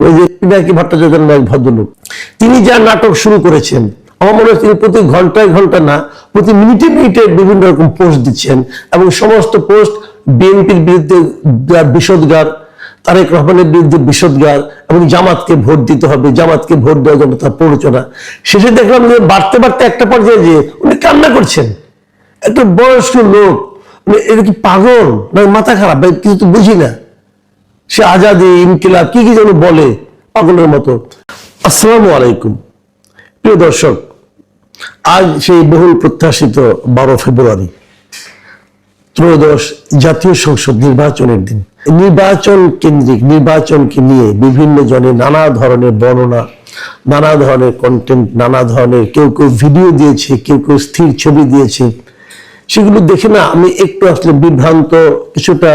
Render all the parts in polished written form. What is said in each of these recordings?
ওই যে পিনাকি ভট্টাচার্য এক ভদ্রলোক, তিনি যা নাটক শুরু করেছেন, আমার মনে হয় তিনি প্রতি ঘন্টায় ঘন্টা না, প্রতি মিনিটে মিনিটে বিভিন্ন রকম পোস্ট দিচ্ছেন, এবং সমস্ত পোস্ট বিএনপির বিরুদ্ধে বিষোদগার, তারেক রহমানের বিরুদ্ধে বিষোদগার, এবং জামাতকে ভোট দিতে হবে, জামাতকে ভোট দেওয়ার জন্য তার প্ররোচনা। শেষে দেখলাম যে বাড়তে বাড়তে একটা পর্যায়ে যে উনি কান্না করছেন। একটা বয়স্ক লোক, এটা কি পাগল না মাথা খারাপ, কিছু তো বুঝি না। সে আজাদি, ইনকিলাব কি কি যেন বলে পাগলের মতো। আসসালামু আলাইকুম প্রিয় দর্শক, আজ সেই বহুল প্রত্যাশিত 12 ফেব্রুয়ারি, ত্রয়োদশ জাতীয় সংসদ নির্বাচনের দিন। নির্বাচন কেন্দ্রিক, নির্বাচনকে নিয়ে বিভিন্ন জনের নানা ধরনের বর্ণনা, নানা ধরনের কন্টেন্ট, নানা ধরনের, কেউ কেউ ভিডিও দিয়েছে, কেউ কেউ স্থির ছবি দিয়েছে। সেগুলো দেখে না আমি একটু আসলে বিভ্রান্ত, কিছুটা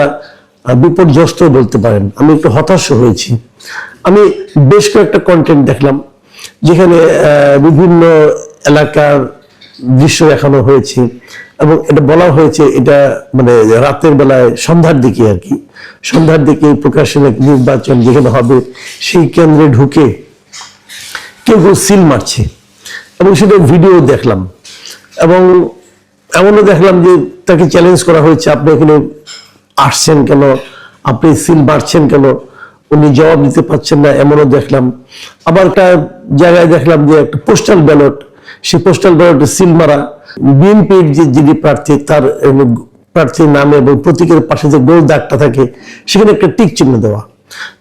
বিপর্যস্ত বলতে পারেন। আমি একটু হতাশ হয়েছি। আমি বেশ কয়েকটা কন্টেন্ট দেখলাম যেখানে বিভিন্ন এলাকার দৃশ্য দেখানো হয়েছে, এবং এটা বলা হয়েছে এটা মানে রাতের বেলায় সন্ধ্যার দিকে আর কি, সন্ধ্যার দিকে প্রকাশ্যে নির্বাচন যেখানে হবে সেই কেন্দ্রে ঢুকে কেউ কেউ সিল মারছে, এবং সেটা ভিডিও দেখলাম। এবং এমনও দেখলাম যে তাকে চ্যালেঞ্জ করা হয়েছে, আপনি এখানে আসছেন কেন, আপনি সিল মারছেন কেন, উনি জবাব দিতে পারছেন না, এমনও দেখলাম। আবার একটা জায়গায় দেখলাম যে একটা পোস্টাল ব্যালট, সেই পোস্টাল ব্যালটে সিল মারা, বিএনপির যিনি প্রার্থী তার প্রার্থীর নামে এবং প্রতীকের পাশে যে গোল দাগটা থাকে সেখানে একটা টিক চিহ্ন দেওয়া।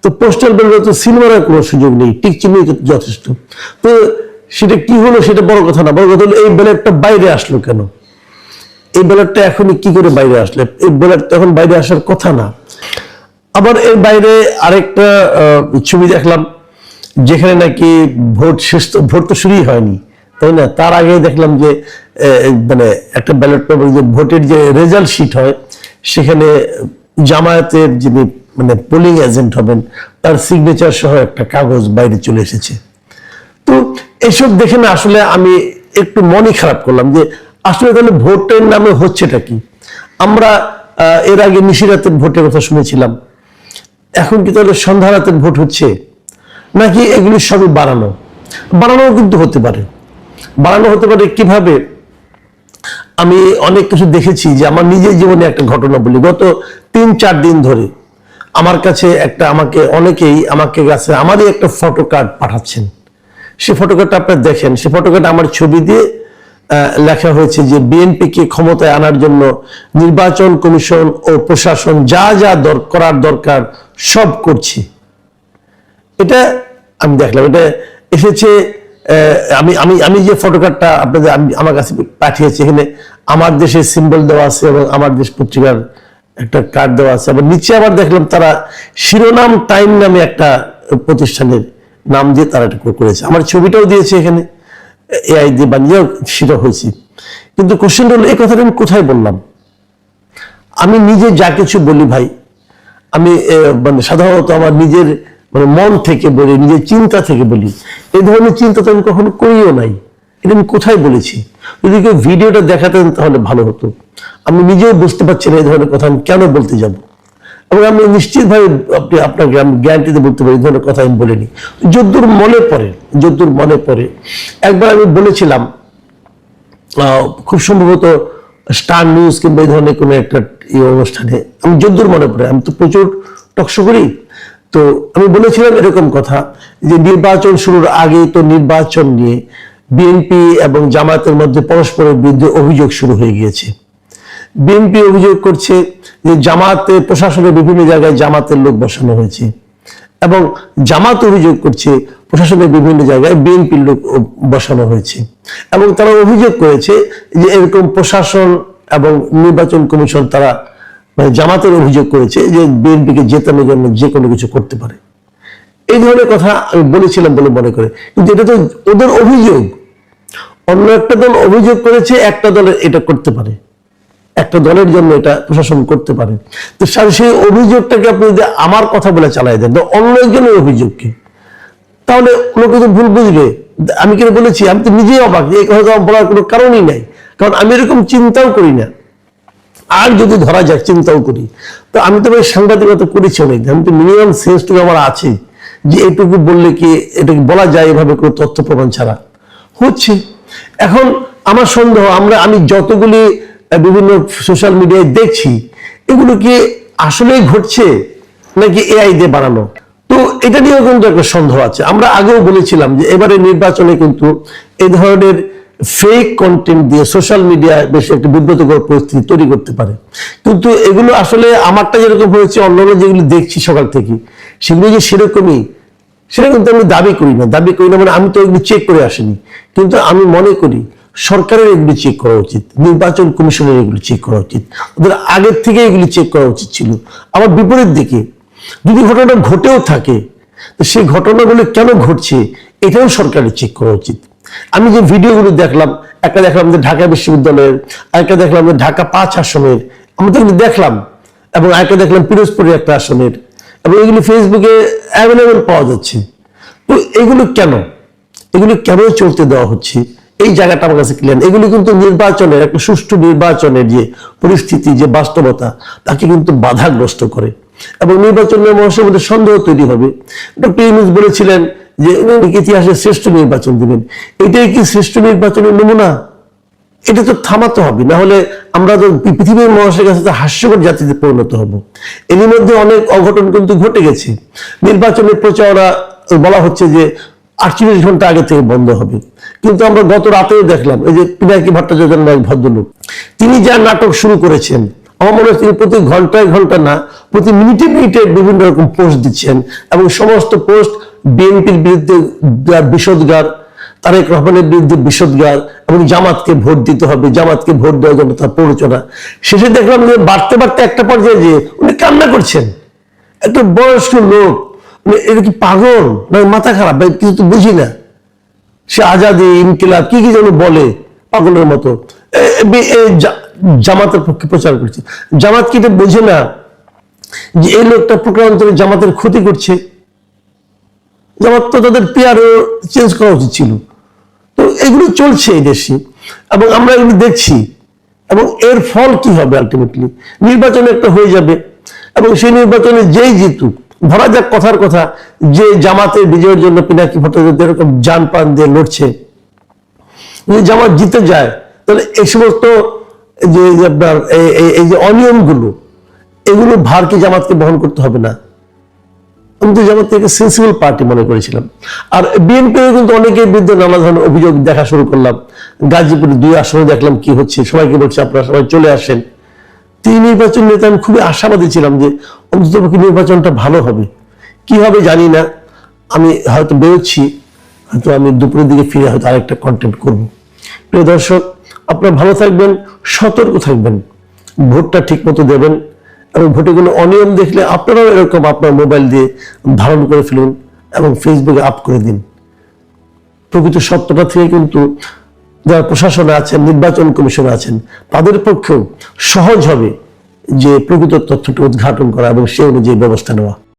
তো পোস্টাল ব্যালটে তো সিল মারার কোনো সুযোগ নেই, টিক চিহ্নই যথেষ্ট। তো সেটা কি হলো সেটা বড় কথা না, বড় কথা হলো এই ব্যালটটা বাইরে আসলো কেন, এই ব্যালটটা এখনই কি করে বাইরে আসলে, এই ব্যালট এখন বাইরে আসার কথা না। আবার এর বাইরে আরেকটা ছবি দেখলাম যেখানে নাকি ভোট শেষ, ভোট তো শুরুই হয়নি তাই না, তার আগে দেখলাম যে মানে একটা ব্যালট পেপার, যে ভোটের যে রেজাল্ট শিট হয় সেখানে জামায়াতের যিনি মানে পোলিং এজেন্ট হবেন তার সিগনেচার সহ একটা কাগজ বাইরে চলে এসেছে। তো এসব দেখে না আসলে আমি একটু মনই খারাপ করলাম যে আসলে তাহলে ভোটের নামে হচ্ছেটা কি। আমরা এর আগে নিশিরাতের ভোটের কথা শুনেছিলাম, এখন কি তাহলে সন্ধ্যা রাতের ভোট হচ্ছে, নাকি এগুলি সবই বাড়ানো? বাড়ানো কিন্তু হতে পারে, বাড়ানো হতে পারে কিভাবে? আমি অনেক কিছু দেখেছি, যে আমার নিজের জীবনে একটা ঘটনা বলি। গত 3-4 দিন ধরে আমার কাছে আমাকে কাছে আমারই একটা ফটো কার্ড পাঠাচ্ছেন। সেই ফটো কার্ডটা আপনারা দেখেন, সেই ফটো কার্ড আমার ছবি দিয়ে লেখা হয়েছে যে বিএনপিকে ক্ষমতায় আনার জন্য নির্বাচন কমিশন ও প্রশাসন যা যা করার দরকার সব করছে। এটা আমি দেখলাম, এটা এসেছে। আমি আমি আমি যে ফটো কার্ডটা আপনাদের আমার কাছে পাঠিয়েছি, এখানে আমার দেশের সিম্বল দেওয়া আছে এবং আমার দেশ পত্রিকার একটা কার্ড দেওয়া আছে। আবার নিচে আবার দেখলাম তারা শিরোনাম টাইম নামে একটা প্রতিষ্ঠানের নাম দিয়ে তারা এটা করেছে, আমার ছবিটাও দিয়েছে এখানে, এআই দিয়ে বানিয়ে সেটা হয়েছে। কিন্তু কোশ্চেন হলো, এই কথাটা আমি কোথায় বললাম? আমি নিজে যা কিছু বলি ভাই, আমি মানে সাধারণত আমার নিজের মানে মন থেকে বলি, নিজের চিন্তা থেকে বলি। এই ধরনের চিন্তা তো আমি কখনো করিও নাই। এটা আমি কোথায় বলেছি? যদি কেউ ভিডিওটা দেখাতেন তাহলে ভালো হতো। আমি নিজেও বুঝতে পারছি না এই ধরনের কথা আমি কেন বলতে যাব, এবং আমি নিশ্চিতভাবে আপনাকে আমি গ্যারান্টিতে বলতে পারি এই ধরনের কথা আমি বলিনি। যদ্দূর মনে পড়ে একবার আমি বলেছিলাম, খুব সম্ভবত স্টার নিউজ কিংবা এই ধরনের কোনো একটা অনুষ্ঠানে, আমি যদ্দূর মনে পড়ে, আমি তো প্রচুর টকশো করি, তো আমি বলেছিলাম এরকম কথা যে নির্বাচন শুরুর আগেই তো নির্বাচন নিয়ে বিএনপি এবং জামায়াতের মধ্যে পরস্পরের বিরুদ্ধে অভিযোগ শুরু হয়ে গিয়েছে। বিএনপি অভিযোগ করছে যে জামাতে প্রশাসনের বিভিন্ন জায়গায় জামাতের লোক বসানো হয়েছে, এবং জামাত অভিযোগ করছে প্রশাসনের বিভিন্ন জায়গায় বিএনপির লোক বসানো হয়েছে। এবং তারা অভিযোগ করেছে যে এরকম প্রশাসন এবং নির্বাচন কমিশন তারা মানে জামাতের অভিযোগ করেছে যে বিএনপিকে জেতানোর জন্য যে কোনো কিছু করতে পারে। এই ধরনের কথা আমি বলেছিলাম বলে মনে করে, কিন্তু এটা তো ওদের অভিযোগ। অন্য একটা দল অভিযোগ করেছে একটা দলের এটা করতে পারে, একটা দলের জন্য এটা প্রশাসন করতে পারে। তো সেই অভিযোগটাকে আপনি যদি আমার কথা বলে চালাই দেন, তো অন্য একজনের অভিযোগকে, তাহলে লোকে তো ভুল বুঝবে। আমি কেন বলেছি, আমি তো নিজেই অবাক, এই কথা বলার কোনো কারণই নাই, কারণ আমি এরকম চিন্তাও করি না। আর যদি ধরা যাক চিন্তাও করি, তো আমি তো ভাই সাংবাদিকতা করেছি অনেক, আমি তো মিনিমাম সেন্সটুকু আমার আছে যে এটুকু বললে কি এটা কি বলা যায় এভাবে কোনো তথ্য প্রমাণ ছাড়া? হচ্ছে। এখন আমার সন্দেহ, আমি যতগুলি বিভিন্ন সোশ্যাল মিডিয়ায় দেখছি, এগুলো কি আসলেই ঘটছে নাকি এআই দিয়ে বানানো? তো এটা নিয়েও কিন্তু একটা সন্দেহ আছে। আমরা আগেও বলেছিলাম যে এবারে নির্বাচনে কিন্তু এই ধরনের ফেক কন্টেন্ট দিয়ে সোশ্যাল মিডিয়ায় বেশ একটা বিব্রতকর পরিস্থিতি তৈরি করতে পারে। কিন্তু এগুলো আসলে আমারটা যেরকম হয়েছে, অন্যান্য যেগুলো দেখছি সকাল থেকে, সেগুলো যে সেরকমই, সেটা কিন্তু আমি দাবি করি না মানে আমি তো এগুলো চেক করে আসিনি। কিন্তু আমি মনে করি সরকারের এগুলি চেক করা উচিত, নির্বাচন কমিশনের এগুলি চেক করা উচিত, ওদের আগের থেকে এগুলি চেক করা উচিত ছিল। আবার বিপরীত দিকে যদি ঘটনা ঘটেও থাকে, তো সেই ঘটনাগুলো কেন ঘটছে এটাও সরকারের চেক করা উচিত। আমি যে ভিডিওগুলো দেখলাম, একটা দেখলাম যে ঢাকা বিশ্ববিদ্যালয়ের, আরেকটা দেখলাম যে ঢাকা 5 আসনের, আমরা তো এগুলো দেখলাম, এবং আরেকটা দেখলাম পিরোজপুরের একটা আসনের, এবং এগুলো ফেসবুকে অ্যাভেলেবেল পাওয়া যাচ্ছে। তো এগুলো কেন চলতে দেওয়া হচ্ছে, এই জায়গাটা আমার কাছে ক্লিয়ার। এগুলি কিন্তু নির্বাচনের, একটা সুষ্ঠু নির্বাচনের যে পরিস্থিতি, যে বাস্তবতা, তাকে কিন্তু বাধাগ্রস্ত করে এবং নির্বাচনের মহাসের মধ্যে সন্দেহ তৈরি হবে। ডক্টর ইউনূস বলেছিলেন যে ইতিহাসে শ্রেষ্ঠ নির্বাচন দিবেন। এটাই কি শ্রেষ্ঠ নির্বাচনের নমুনা? এটা তো থামাতে হবে, না হলে আমরা তো পৃথিবীর মহাসের কাছে হাস্যকর জাতিতে পরিণত হব। এর মধ্যে অনেক অঘটন কিন্তু ঘটে গেছে। নির্বাচনের প্রচারণা বলা হচ্ছে যে 48 ঘন্টা আগে থেকে বন্ধ হবে, কিন্তু আমরা গত রাতেও দেখলাম এই যে পিনাকি ভট্টাচার্য নামে এক ভদ্রলোক, তিনি যা নাটক শুরু করেছেন, আমার মনে হয় তিনি প্রতি ঘন্টায় ঘন্টা না, প্রতি মিনিটে মিনিটে বিভিন্ন রকম পোস্ট দিচ্ছেন, এবং সমস্ত পোস্ট বিএনপির বিরুদ্ধে বিষোদগার, তারেক রহমানের বিরুদ্ধে বিষোদগার, এবং জামাতকে ভোট দিতে হবে, জামাতকে ভোট দেওয়ার জন্য তার প্ররোচনা। শেষে দেখলাম যে বাড়তে বাড়তে একটা পর্যায়ে যে উনি কান্না করছেন। একটা বয়স্ক লোক, এটা কি পাগল না মাথা খারাপ, কিছু তো বুঝি না। সে আজাদি, ইনকিলাব কি কি যেন বলে পাগলের মতো, জামাতের পক্ষে প্রচার করছে। জামাত কি এটা বোঝে না যে এই লোকটা প্রকারান্তরে জামাতের ক্ষতি করছে? জামাত তো তাদের পিআরও চেঞ্জ করা উচিত ছিল। তো এগুলো চলছে এই দেশে, এবং আমরা এগুলো দেখছি, এবং এর ফল কি হবে? আলটিমেটলি নির্বাচনে একটা হয়ে যাবে, এবং সেই নির্বাচনে যেই জিতুক, ধরা যাক কথার কথা যে জামাতের বিজয়ের জন্য পিনাকি ভট্টাচার্য এরকম জান প্রাণ দিয়ে লড়ছে, যদি জামাত জিতে যায়, তাহলে এই সমস্ত যে আপনার এই যে অনিয়মগুলো, এগুলো ভার কি জামাতকে বহন করতে হবে না? আমি তো জামাত থেকে সেন্সিবল পার্টি মনে করেছিলাম। আর বিএনপিও কিন্তু অনেকের বিরুদ্ধে নানা ধরনের অভিযোগ দেখা শুরু করলাম। গাজীপুরে 2 আসনে দেখলাম কি হচ্ছে, সবাইকে বলছে আপনারা সবাই চলে আসেন। এই নির্বাচন নিয়ে আমি খুবই আশাবাদী ছিলাম যে অন্ততপক্ষে নির্বাচনটা ভালো হবে। কি হবে জানি না, আমি হয়তো বেরোচ্ছি, হয়তো আমি দুপুরের দিকে ফিরে হয়তো আরেকটা কন্টেন্ট করব। প্রিয় দর্শক, আপনারা ভালো থাকবেন, সতর্ক থাকবেন, ভোটটা ঠিক মতো দেবেন, এবং ভোটে কোনো অনিয়ম দেখলে আপনারাও এরকম আপনার মোবাইল দিয়ে ধারণ করে ফেলুন এবং ফেসবুকে আপ করে দিন। প্রকৃত সত্যটা থেকে কিন্তু যারা প্রশাসনে আছেন, নির্বাচন কমিশনে আছেন, তাদের পক্ষেও সহজ হবে যে প্রকৃত তথ্যটি উদ্ঘাটন করা এবং সে অনুযায়ী ব্যবস্থা নেওয়া।